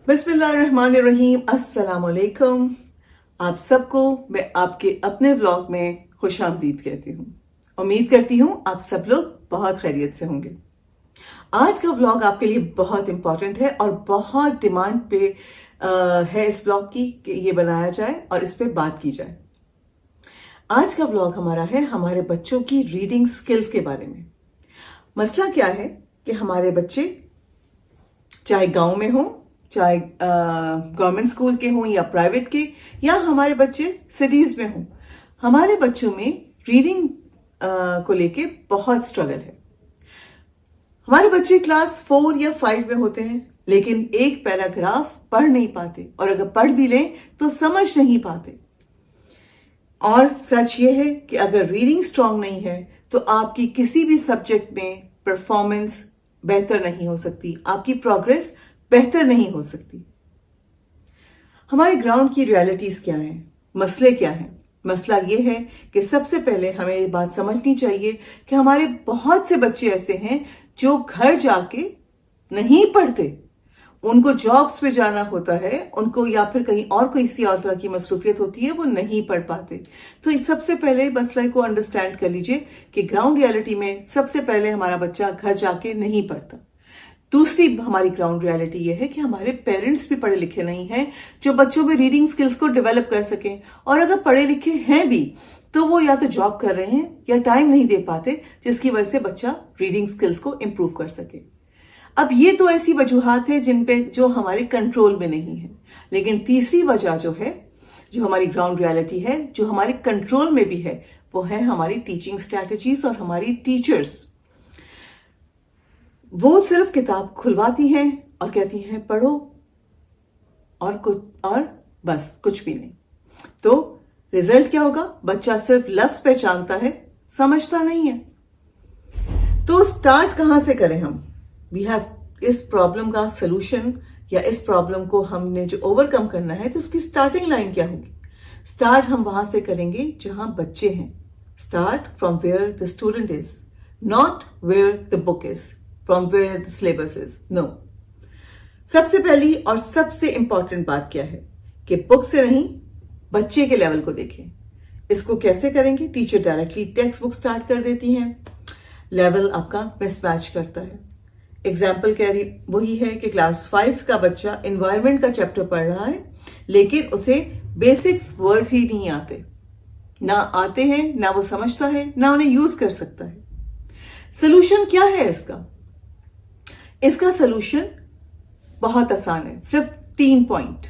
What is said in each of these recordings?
बिस्मिल्लाहिर्रहमानिर्रहीम। अस्सलाम वालेकुम। आप सबको मैं आपके अपने व्लॉग में खुशामदीद कहती हूँ। उम्मीद करती हूँ आप सब लोग बहुत खैरियत से होंगे। आज का व्लॉग आपके लिए बहुत इंपॉर्टेंट है और बहुत डिमांड पे है इस व्लॉग की कि ये बनाया जाए और इस पे बात की जाए। आज का व्लॉग हमारा है हमारे बच्चों की रीडिंग स्किल्स के बारे में। मसला क्या है कि हमारे बच्चे चाहे गांव में हों, चाहे गवर्नमेंट स्कूल के हों या प्राइवेट के, या हमारे बच्चे सिटीज में हों, हमारे बच्चों में रीडिंग को लेके बहुत स्ट्रगल है। हमारे बच्चे क्लास 4 या 5 में होते हैं लेकिन एक पैराग्राफ पढ़ नहीं पाते, और अगर पढ़ भी लें तो समझ नहीं पाते। और सच ये है कि अगर रीडिंग स्ट्रांग नहीं है तो आपकी किसी भी सब्जेक्ट में परफॉर्मेंस बेहतर नहीं हो सकती, आपकी प्रोग्रेस बेहतर नहीं हो सकती। हमारे ग्राउंड की रियलिटीज क्या है, मसले क्या हैं? मसला ये है कि सबसे पहले हमें ये बात समझनी चाहिए कि हमारे बहुत से बच्चे ऐसे हैं जो घर जाके नहीं पढ़ते, उनको जॉब्स पे जाना होता है, उनको या फिर कहीं और किसी और तरह की मसरूफियत होती है, वो नहीं पढ़ पाते। तो सबसे पहले मसले को अंडरस्टैंड कर लीजिए कि ग्राउंड रियलिटी में सबसे पहले हमारा बच्चा घर जाके नहीं पढ़ता। दूसरी हमारी ग्राउंड रियलिटी ये है कि हमारे पेरेंट्स भी पढ़े लिखे नहीं हैं जो बच्चों में रीडिंग स्किल्स को डेवलप कर सकें, और अगर पढ़े लिखे हैं भी तो वो या तो जॉब कर रहे हैं या टाइम नहीं दे पाते, जिसकी वजह से बच्चा रीडिंग स्किल्स को इंप्रूव कर सके। अब ये तो ऐसी वजूहात है जिन पे जो हमारे कंट्रोल में नहीं है, लेकिन तीसरी वजह जो है, जो हमारी ग्राउंड रियलिटी है, जो हमारे कंट्रोल में भी है, वो है हमारी टीचिंग स्ट्रैटेजीज और हमारी टीचर्स। वो सिर्फ किताब खुलवाती हैं और कहती हैं पढ़ो, और बस कुछ भी नहीं। तो रिजल्ट क्या होगा? बच्चा सिर्फ लफ्ज पहचानता है, समझता नहीं है। तो स्टार्ट कहां से करें हम? वी हैव इस प्रॉब्लम का सोल्यूशन, या इस प्रॉब्लम को हमने जो ओवरकम करना है, तो उसकी स्टार्टिंग लाइन क्या होगी? स्टार्ट हम वहां से करेंगे जहां बच्चे हैं। Start from where the student is, not where the book is, from where the syllabus is. No. सबसे पहली और सबसे इंपॉर्टेंट बात क्या है कि बुक से नहीं, बच्चे के लेवल को देखें। इसको कैसे करेंगे? Teacher directly text book start कर देती हैं, लेवल आपका मिसमैच करता है। एग्जाम्पल कह रही वही है कि क्लास 5 का बच्चा एनवायरनमेंट का चैप्टर पढ़ रहा है लेकिन उसे बेसिक्स वर्ड ही नहीं आते, ना आते हैं, ना वो समझता है, ना उन्हें यूज कर सकता है। सोल्यूशन क्या है इसका? इसका सोल्यूशन बहुत आसान है, सिर्फ 3 पॉइंट।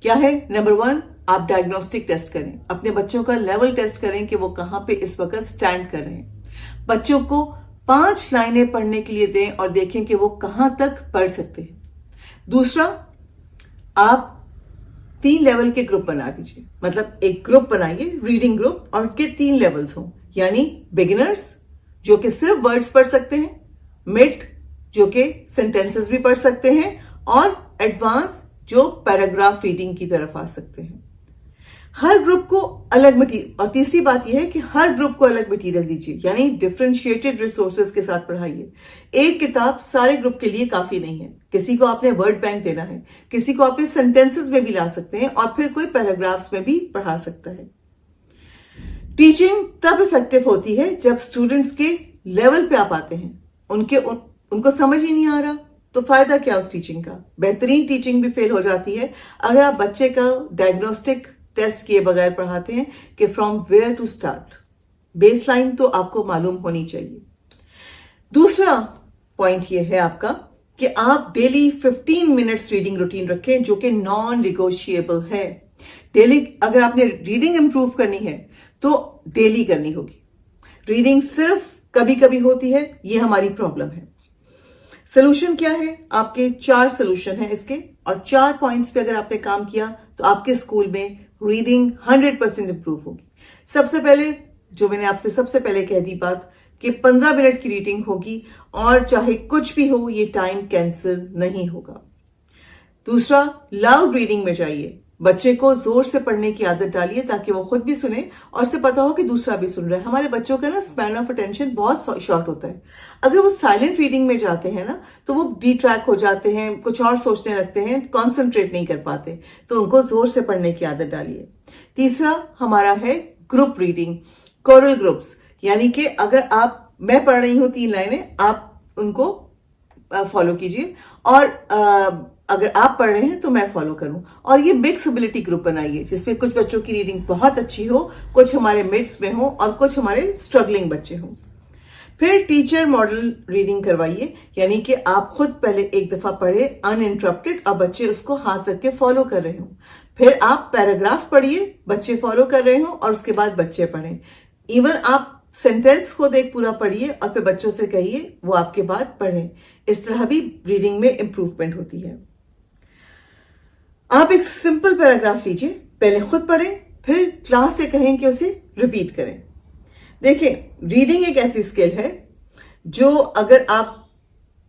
क्या है? नंबर 1, आप डायग्नोस्टिक टेस्ट करें, अपने बच्चों का लेवल टेस्ट करें कि वो कहां पे इस वक्त स्टैंड कर रहे हैं। बच्चों को 5 लाइनें पढ़ने के लिए दें और देखें कि वो कहां तक पढ़ सकते हैं। दूसरा, आप 3 लेवल के ग्रुप बना दीजिए, मतलब एक ग्रुप बनाइए, रीडिंग ग्रुप, और के 3 लेवल्स हों, यानी बिगिनर्स जो कि सिर्फ वर्ड्स पढ़ सकते हैं, मिड जो कि सेंटेंसेस भी पढ़ सकते हैं, और एडवांस जो पैराग्राफ रीडिंग की तरफ आ सकते हैं। हर ग्रुप को अलग मटीरियल, और तीसरी बात यह है कि हर ग्रुप को अलग मटीरियल दीजिए, यानी डिफरेंशिएटेड रिसोर्सेज के साथ पढ़ाइए। एक किताब सारे ग्रुप के लिए काफी नहीं है। किसी को आपने वर्ड बैंक देना है, किसी को आपने सेंटेंसेस में भी ला सकते हैं, और फिर कोई पैराग्राफ्स में भी पढ़ा सकता है। टीचिंग तब इफेक्टिव होती है जब स्टूडेंट्स के लेवल पे आप आते हैं, उनको समझ ही नहीं आ रहा तो फायदा क्या उस टीचिंग का? बेहतरीन टीचिंग भी फेल हो जाती है अगर आप बच्चे का डायग्नोस्टिक टेस्ट किए बगैर पढ़ाते हैं कि from where to start. Baseline तो आपको मालूम होनी चाहिए। दूसरा पॉइंट ये है आपका कि आप डेली 15 मिनट्स रीडिंग रूटीन रखें जो कि नॉन निगोशिएबल है। डेली अगर आपने रीडिंग इंप्रूव करनी है तो डेली करनी होगी। रीडिंग सिर्फ कभी कभी होती है, ये हमारी प्रॉब्लम है। सोल्यूशन क्या है? आपके 4 सोल्यूशन है इसके, और 4 पॉइंट्स पे अगर आपने काम किया तो आपके स्कूल में रीडिंग 100% इंप्रूव होगी। सबसे पहले, जो मैंने आपसे सबसे पहले कह दी बात, कि 15 मिनट की रीडिंग होगी, और चाहे कुछ भी हो ये टाइम कैंसिल नहीं होगा। दूसरा, लाउड रीडिंग में जाइए, बच्चे को जोर से पढ़ने की आदत डालिए ताकि वो खुद भी सुने और उसे पता हो कि दूसरा भी सुन रहा है। हमारे बच्चों का ना स्पैन ऑफ अटेंशन बहुत शॉर्ट होता है। अगर वो साइलेंट रीडिंग में जाते हैं ना तो वो डिट्रैक्ट हो जाते हैं, कुछ और सोचने लगते हैं, कॉन्सेंट्रेट नहीं कर पाते। तो उनको जोर से पढ़ने की आदत डालिए। तीसरा हमारा है ग्रुप रीडिंग, कोरल ग्रुप्स, यानी कि अगर मैं पढ़ रही हूं 3 लाइनें, आप उनको फॉलो कीजिए और अगर आप पढ़ रहे हैं तो मैं फॉलो करूं। और ये मिक्स एबिलिटी ग्रुप बनाइए जिसमें कुछ बच्चों की रीडिंग बहुत अच्छी हो, कुछ हमारे मिड्स में हो और कुछ हमारे स्ट्रगलिंग बच्चे हों। फिर टीचर मॉडल रीडिंग करवाइए, यानी कि आप खुद पहले एक दफा पढ़े अनइंटरप्टेड और बच्चे उसको हाथ रख के फॉलो कर रहे हो। फिर आप पैराग्राफ पढ़िए, बच्चे फॉलो कर रहे हो और उसके बाद बच्चे पढ़ें। इवन आप सेंटेंस खुद एक पूरा पढ़िए और फिर बच्चों से कहिए वो आपके बाद पढ़ें। इस तरह भी रीडिंग में इंप्रूवमेंट होती है। आप एक सिंपल पैराग्राफ लीजिए, पहले खुद पढ़ें, फिर क्लास से कहें कि उसे रिपीट करें। देखिए, रीडिंग एक ऐसी स्किल है जो अगर आप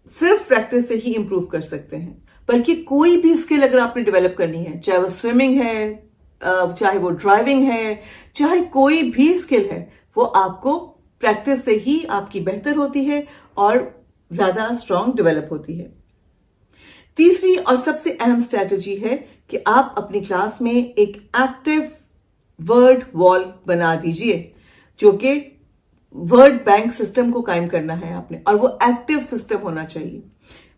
सिर्फ प्रैक्टिस से ही इंप्रूव कर सकते हैं, बल्कि कोई भी स्किल अगर आपने डेवलप करनी है, चाहे वो स्विमिंग है, चाहे वो ड्राइविंग है, चाहे कोई भी स्किल है, वो आपको प्रैक्टिस से ही आपकी बेहतर होती है और ज्यादा स्ट्रांग डेवलप होती है। तीसरी और सबसे अहम स्ट्रैटेजी है कि आप अपनी क्लास में एक एक्टिव वर्ड वॉल बना दीजिए, जो कि वर्ड बैंक सिस्टम को कायम करना है आपने, और वो एक्टिव सिस्टम होना चाहिए।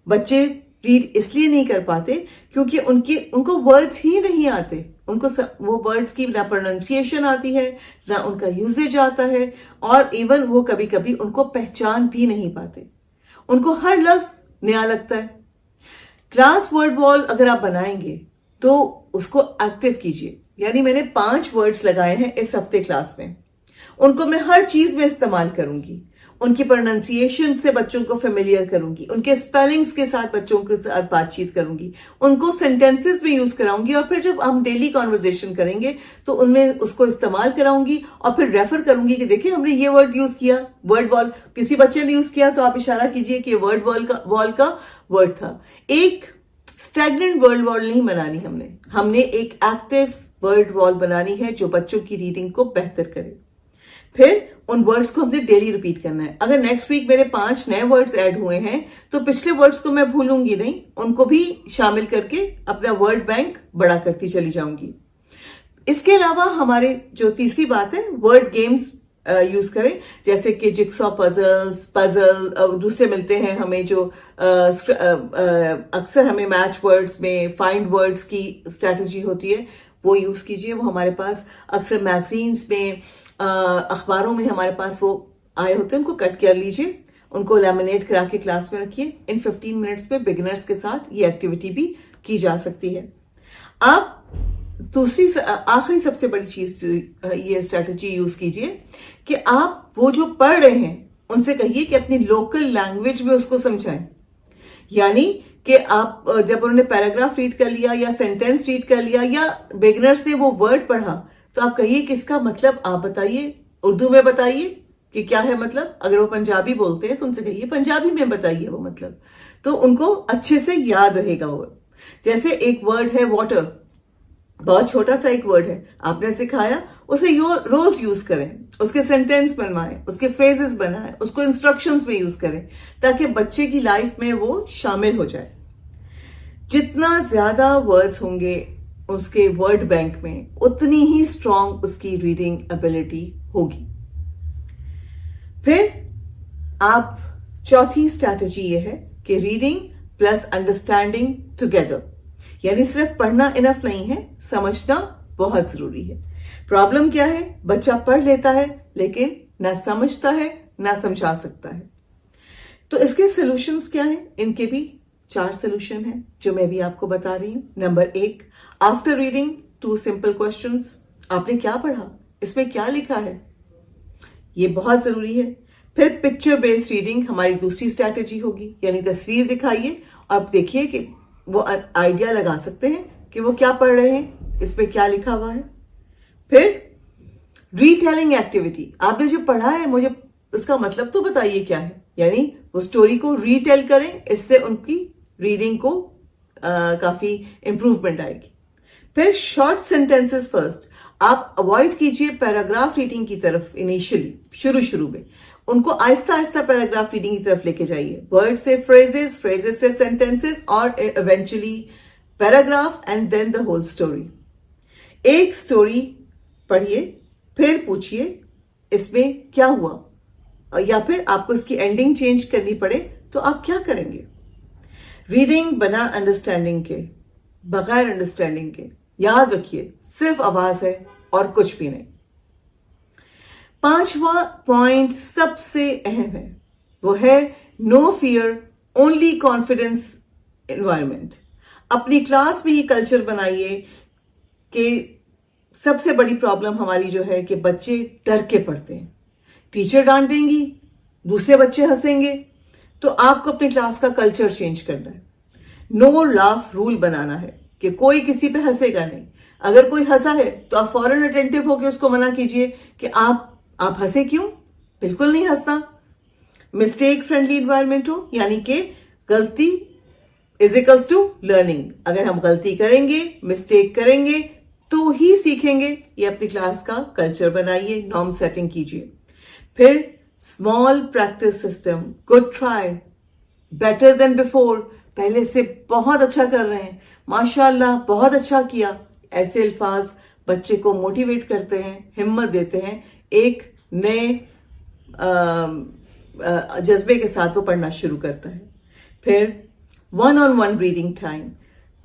बच्चे रीड इसलिए नहीं कर पाते क्योंकि उनको वर्ड्स ही नहीं आते, उनको वो वर्ड्स की ना प्रोनाउंसिएशन आती है, ना उनका यूजेज आता है, और इवन वो कभी कभी उनको पहचान भी नहीं पाते, उनको हर लफ्ज नया लगता है। क्लास वर्ड वॉल अगर आप बनाएंगे तो उसको एक्टिव कीजिए, यानी मैंने 5 वर्ड्स लगाए हैं इस हफ्ते क्लास में, उनको मैं हर चीज में इस्तेमाल करूंगी, उनकी प्रोनाउंसिएशन से बच्चों को फेमिलियर करूंगी, उनके स्पेलिंग्स के साथ बच्चों के साथ बातचीत करूंगी, उनको सेंटेंसेस में यूज कराऊंगी, और फिर जब हम डेली कॉन्वर्जेशन करेंगे तो उनमें उसको इस्तेमाल कराऊंगी और फिर रेफर करूंगी कि देखिए हमने ये वर्ड यूज किया, वर्ड वॉल। किसी बच्चे ने यूज किया तो आप इशारा कीजिए कि वर्ड वॉल का वर्ड था। एक स्टैग्नेंट वर्ड वॉल नहीं बनानी हमने एक एक्टिव वर्ड वॉल बनानी है जो बच्चों की रीडिंग को बेहतर करे। फिर उन वर्ड्स को हमने डेली रिपीट करना है। अगर नेक्स्ट वीक मेरे 5 नए वर्ड्स ऐड हुए हैं तो पिछले वर्ड्स को मैं भूलूंगी नहीं, उनको भी शामिल करके अपना वर्ड बैंक बड़ा करती चली जाऊंगी। इसके अलावा हमारे जो तीसरी बात है, वर्ड गेम्स यूज करें, जैसे कि जिक्सॉ पजल दूसरे मिलते हैं हमें जो अक्सर हमें मैच वर्ड्स में फाइंड वर्ड्स की स्ट्रैटेजी होती है, वो यूज कीजिए। वो हमारे पास अक्सर मैगजीन्स में, अखबारों में हमारे पास वो आए होते हैं, उनको कट कर लीजिए, उनको लैमिनेट करा के क्लास में रखिए। इन 15 मिनट्स में बिगिनर्स के साथ ये एक्टिविटी भी की जा सकती है। आप दूसरी आखिरी सबसे बड़ी चीज ये स्ट्रैटेजी यूज कीजिए कि आप वो जो पढ़ रहे हैं उनसे कहिए कि अपनी लोकल लैंग्वेज में उसको समझाएं, यानी कि आप जब उन्होंने पैराग्राफ रीड कर लिया या सेंटेंस रीड कर लिया या बिगिनर्स ने वो वर्ड पढ़ा तो आप कहिए कि इसका मतलब आप बताइए, उर्दू में बताइए कि क्या है मतलब। अगर वो पंजाबी बोलते हैं तो उनसे कहिए पंजाबी में बताइए वो मतलब, तो उनको अच्छे से याद रहेगा वो। जैसे एक वर्ड है वाटर, बहुत छोटा सा एक वर्ड है, आपने सिखाया, उसे रोज यूज करें, उसके सेंटेंस बनवाएं, उसके फ्रेजेस बनाएं, उसको इंस्ट्रक्शंस में यूज करें ताकि बच्चे की लाइफ में वो शामिल हो जाए। जितना ज्यादा वर्ड्स होंगे उसके वर्ड बैंक में, उतनी ही स्ट्रांग उसकी रीडिंग एबिलिटी होगी। फिर आप चौथी स्ट्रैटेजी ये है कि रीडिंग प्लस अंडरस्टैंडिंग टुगेदर, यानी सिर्फ पढ़ना इनफ नहीं है, समझना बहुत जरूरी है। प्रॉब्लम क्या है, बच्चा पढ़ लेता है लेकिन ना समझता है ना समझा सकता है। तो इसके सॉल्यूशंस क्या हैं? इनके भी 4 सॉल्यूशन हैं जो मैं भी आपको बता रही हूं। Number 1, after reading 2 simple questions, आपने क्या पढ़ा, इसमें क्या लिखा है, ये बहुत जरूरी है। फिर पिक्चर बेस्ड रीडिंग हमारी दूसरी स्ट्रैटेजी होगी, यानी तस्वीर दिखाइए और आप देखिए कि वो आइडिया लगा सकते हैं कि वो क्या पढ़ रहे हैं, इस पे क्या लिखा हुआ है। फिर रीटेलिंग एक्टिविटी, आपने जो पढ़ा है मुझे उसका मतलब तो बताइए क्या है, यानी वो स्टोरी को रीटेल करें, इससे उनकी रीडिंग को काफी इंप्रूवमेंट आएगी। फिर शॉर्ट सेंटेंसेस फर्स्ट। आप अवॉइड कीजिए पैराग्राफ रीडिंग की तरफ इनिशियली, शुरू में उनको आहिस्ता आहिस्ता पैराग्राफ रीडिंग की तरफ लेके जाइए। वर्ड से फ्रेजेस, फ्रेजेस से सेंटेंसेस और eventually paragraph and then the whole story. एक स्टोरी पढ़िए, फिर पूछिए इसमें क्या हुआ, या फिर आपको इसकी एंडिंग चेंज करनी पड़े तो आप क्या करेंगे। रीडिंग बिना अंडरस्टैंडिंग के, बगैर अंडरस्टैंडिंग के, याद रखिए सिर्फ आवाज है और कुछ भी नहीं। पांचवा पॉइंट सबसे अहम है, वो है no fear only confidence environment. अपनी क्लास में ही कल्चर बनाइए कि सबसे बड़ी प्रॉब्लम हमारी जो है कि बच्चे डर के पढ़ते हैं। टीचर डांट देंगी, दूसरे बच्चे हंसेंगे, तो आपको अपनी क्लास का कल्चर चेंज करना है। नो लाफ रूल बनाना है कि कोई किसी पे हंसेगा नहीं। अगर कोई हंसा है तो आप फौरन अटेंटिव होकर उसको मना कीजिए कि आप हंसे क्यों, बिल्कुल नहीं हंसना। मिस्टेक फ्रेंडली एनवायरनमेंट हो, यानी कि गलती इज इक्वल्स टू लर्निंग। अगर हम गलती करेंगे, मिस्टेक करेंगे तो ही सीखेंगे। ये अपनी क्लास का कल्चर बनाइए, नॉर्म सेटिंग कीजिए। फिर small practice system, good try, better than before, पहले से बहुत अच्छा कर रहे हैं, माशाल्लाह बहुत अच्छा किया। ऐसे अल्फाज बच्चे को मोटिवेट करते हैं, हिम्मत देते हैं, एक नए जज्बे के साथ वो पढ़ना शुरू करता है। फिर 1-on-1 रीडिंग टाइम,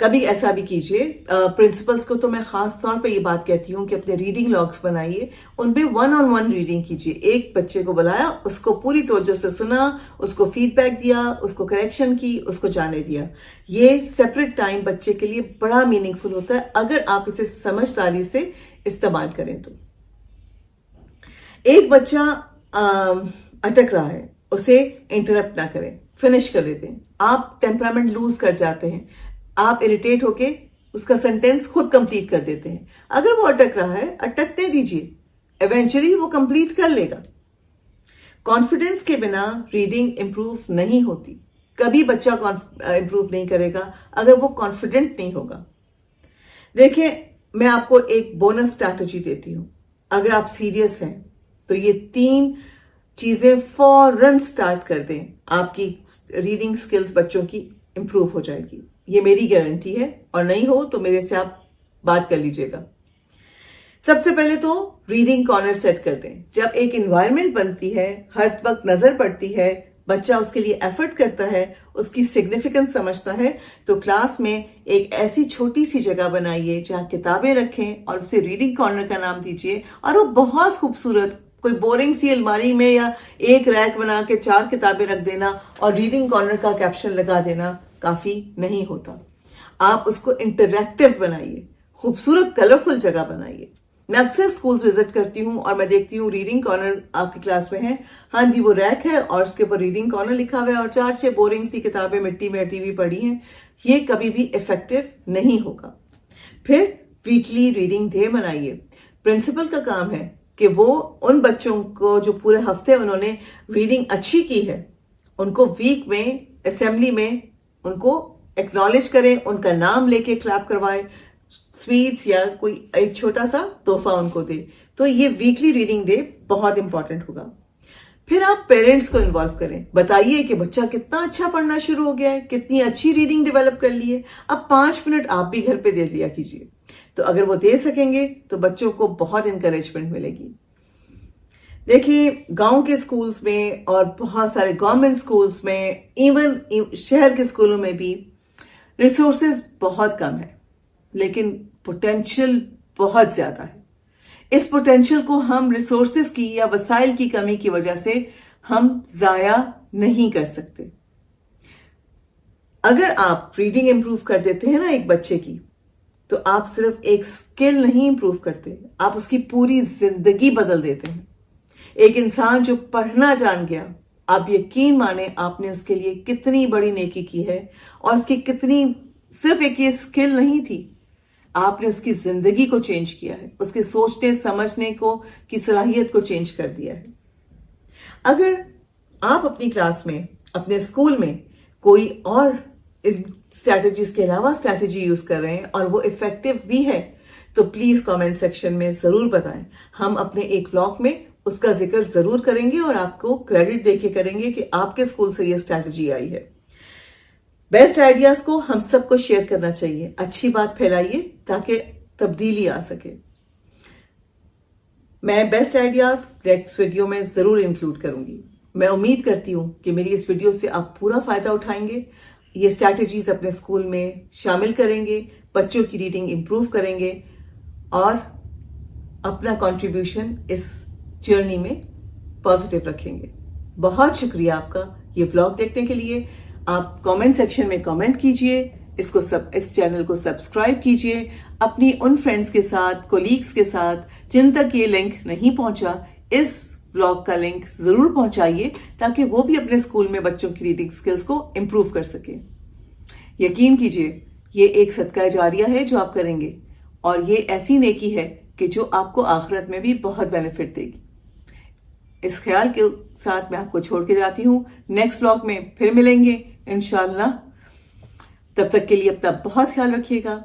कभी ऐसा भी कीजिए। प्रिंसिपल्स को तो मैं खास तौर पे ये बात कहती हूँ कि अपने रीडिंग लॉग्स बनाइए, उनपे 1-on-1 रीडिंग कीजिए। एक बच्चे को बुलाया, उसको पूरी तवज्जो से सुना, उसको फीडबैक दिया, उसको करेक्शन की, उसको जाने दिया। ये सेपरेट टाइम बच्चे के लिए बड़ा मीनिंगफुल होता है अगर आप इसे समझदारी से इस्तेमाल करें तो। एक बच्चा अटक रहा है, उसे इंटरप्ट ना करें, फिनिश कर लेते हैं। आप टेम्परामेंट लूज कर जाते हैं, आप इरिटेट होके उसका सेंटेंस खुद कंप्लीट कर देते हैं। अगर वो अटक रहा है, अटकने दीजिए, इवेंचुअली वो कंप्लीट कर लेगा। कॉन्फिडेंस के बिना रीडिंग इंप्रूव नहीं होती। कभी बच्चा इंप्रूव नहीं करेगा अगर वो कॉन्फिडेंट नहीं होगा। देखिए, मैं आपको एक बोनस स्ट्रैटेजी देती हूं। अगर आप सीरियस हैं तो ये 3 चीजें फौरन स्टार्ट कर दें, आपकी रीडिंग स्किल्स बच्चों की इंप्रूव हो जाएगी। ये मेरी गारंटी है, और नहीं हो तो मेरे से आप बात कर लीजिएगा। सबसे पहले तो रीडिंग कॉर्नर सेट कर दें। जब एक एनवायरनमेंट बनती है, हर वक्त नजर पड़ती है, बच्चा उसके लिए एफर्ट करता है, उसकी सिग्निफिकेंस समझता है, तो क्लास में एक ऐसी छोटी सी जगह बनाइए जहां किताबें रखें और उसे रीडिंग कॉर्नर का नाम दीजिए। और वो बहुत खूबसूरत, कोई बोरिंग सी अलमारी में या एक रैक बना के 4 किताबें रख देना और रीडिंग कॉर्नर का कैप्शन लगा देना काफी नहीं होता। आप उसको इंटरैक्टिव बनाइए, खूबसूरत कलरफुल जगह बनाइए। मैं अक्सर स्कूल्स विजिट करती हूँ और मैं देखती हूँ रीडिंग कॉर्नर आपकी क्लास में है, हाँ जी वो रैक है और उसके ऊपर रीडिंग कॉर्नर लिखा हुआ है और 4-6 बोरिंग सी किताबें मिट्टी में अटी हुई पड़ी हैं। ये कभी भी इफेक्टिव नहीं होगा। फिर वीकली रीडिंग डे बनाइए। प्रिंसिपल का काम है कि वो उन बच्चों को जो पूरे हफ्ते उन्होंने रीडिंग अच्छी की है, उनको वीक में असेंबली में उनको एक्नॉलेज करें, उनका नाम लेके क्लैप करवाए, स्वीट्स या कोई एक छोटा सा तोहफा उनको दे। तो ये वीकली रीडिंग डे बहुत इंपॉर्टेंट होगा। फिर आप पेरेंट्स को इन्वॉल्व करें, बताइए कि बच्चा कितना अच्छा पढ़ना शुरू हो गया है, कितनी अच्छी रीडिंग डेवलप कर ली है। अब 5 मिनट आप भी घर पे दे लिया कीजिए। तो अगर वो दे सकेंगे तो बच्चों को बहुत इंकरेजमेंट मिलेगी। देखिए, गांव के स्कूल्स में और बहुत सारे गवर्नमेंट स्कूल्स में, इवन शहर के स्कूलों में भी रिसोर्सेज बहुत कम है, लेकिन पोटेंशियल बहुत ज्यादा है। इस पोटेंशियल को हम रिसोर्सेज की या वसाइल की कमी की वजह से हम जाया नहीं कर सकते। अगर आप रीडिंग इंप्रूव कर देते हैं ना एक बच्चे की, तो आप सिर्फ एक स्किल नहीं इंप्रूव करते, आप उसकी पूरी जिंदगी बदल देते हैं। एक इंसान जो पढ़ना जान गया, आप यकीन माने आपने उसके लिए कितनी बड़ी नेकी की है, और उसकी कितनी, सिर्फ एक ये स्किल नहीं थी, आपने उसकी जिंदगी को चेंज किया है, उसके सोचने समझने को की सलाहियत को चेंज कर दिया है। अगर आप अपनी क्लास में, अपने स्कूल में कोई और इन स्ट्रैटेजीज के अलावा स्ट्रैटेजी यूज कर रहे हैं और वो इफेक्टिव भी है, तो प्लीज कमेंट सेक्शन में जरूर बताएं। हम अपने एक व्लॉग में उसका जिक्र जरूर करेंगे और आपको क्रेडिट देके करेंगे कि आपके स्कूल से ये स्ट्रैटेजी आई है। बेस्ट आइडियाज को हम सबको शेयर करना चाहिए, अच्छी बात फैलाइए ताकि तब्दीली आ सके। मैं बेस्ट आइडियाज नेक्स्ट वीडियो में जरूर इंक्लूड करूंगी। मैं उम्मीद करती हूं कि मेरी इस वीडियो से आप पूरा फायदा उठाएंगे, ये स्ट्रैटेजीज अपने स्कूल में शामिल करेंगे, बच्चों की रीडिंग इंप्रूव करेंगे और अपना कंट्रीब्यूशन इस जर्नी में पॉजिटिव रखेंगे। बहुत शुक्रिया आपका ये व्लॉग देखने के लिए। आप कमेंट सेक्शन में कमेंट कीजिए, इस चैनल को सब्सक्राइब कीजिए, अपनी उन फ्रेंड्स के साथ, कोलीग्स के साथ जिन तक ये लिंक नहीं पहुंचा, इस व्लॉग का लिंक जरूर पहुंचाइए ताकि वो भी अपने स्कूल में बच्चों की रीडिंग स्किल्स को इंप्रूव कर सके। यकीन कीजिए ये एक सदका जारिया है जो आप करेंगे और ये ऐसी नेकी है कि जो आपको आखिरत में भी बहुत बेनिफिट देगी। इस ख्याल के साथ मैं आपको छोड़ के जाती हूं। नेक्स्ट व्लॉग में फिर मिलेंगे इंशाल्लाह। तब तक के लिए अपना बहुत ख्याल रखिएगा,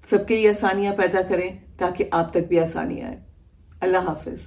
सबके लिए आसानियां पैदा करें ताकि आप तक भी आसानी आए। अल्लाह हाफिज।